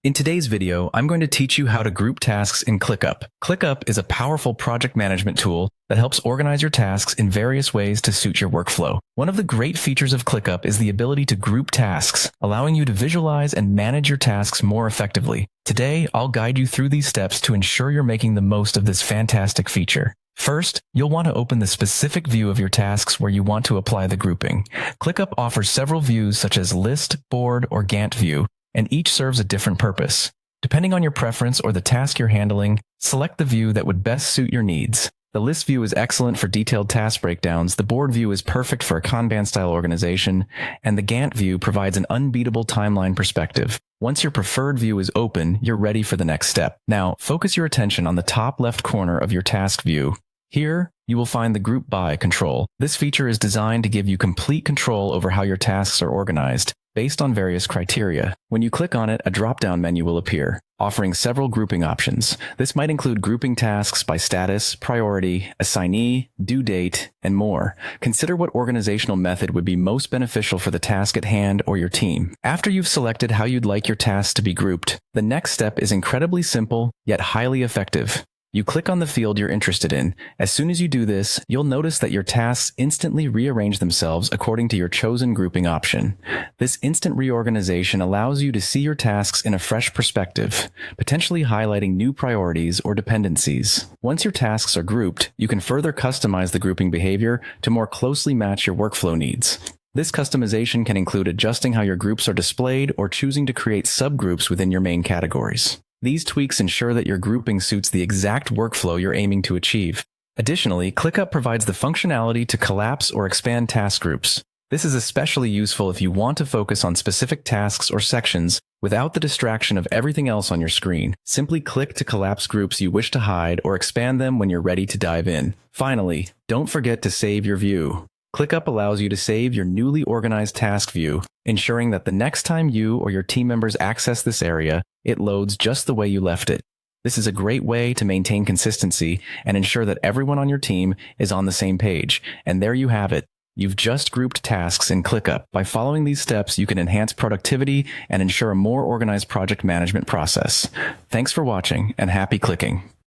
In today's video, I'm going to teach you how to group tasks in Clickup. Clickup is a powerful project management tool that helps organize your tasks in various ways to suit your workflow. One of the great features of Clickup is the ability to group tasks, allowing you to visualize and manage your tasks more effectively. Today, I'll guide you through these steps to ensure you're making the most of this fantastic feature. First, you'll want to open the specific view of your tasks where you want to apply the grouping. Clickup offers several views such as List, Board, or Gantt view, and each serves a different purpose. Depending on your preference or the task you're handling, select the view that would best suit your needs. The List view is excellent for detailed task breakdowns, the Board view is perfect for a kanban-style organization, and the Gantt view provides an unbeatable timeline perspective. Once your preferred view is open, you're ready for the next step. Now, focus your attention on the top left corner of your task view. Here, you will find the Group By control. This feature is designed to give you complete control over how your tasks are organized, based on various criteria. When you click on it, a drop-down menu will appear, offering several grouping options. This might include grouping tasks by status, priority, assignee, due date, and more. Consider what organizational method would be most beneficial for the task at hand or your team. After you've selected how you'd like your tasks to be grouped, the next step is incredibly simple, yet highly effective. You click on the field you're interested in. As soon as you do this, you'll notice that your tasks instantly rearrange themselves according to your chosen grouping option. This instant reorganization allows you to see your tasks in a fresh perspective, potentially highlighting new priorities or dependencies. Once your tasks are grouped, you can further customize the grouping behavior to more closely match your workflow needs. This customization can include adjusting how your groups are displayed or choosing to create subgroups within your main categories. These tweaks ensure that your grouping suits the exact workflow you're aiming to achieve. Additionally, Clickup provides the functionality to collapse or expand task groups. This is especially useful if you want to focus on specific tasks or sections without the distraction of everything else on your screen. Simply click to collapse groups you wish to hide or expand them when you're ready to dive in. Finally, don't forget to save your view. Clickup allows you to save your newly organized task view, ensuring that the next time you or your team members access this area, it loads just the way you left it. This is a great way to maintain consistency and ensure that everyone on your team is on the same page. And there you have it. You've just grouped tasks in Clickup. By following these steps, you can enhance productivity and ensure a more organized project management process. Thanks for watching and happy clicking.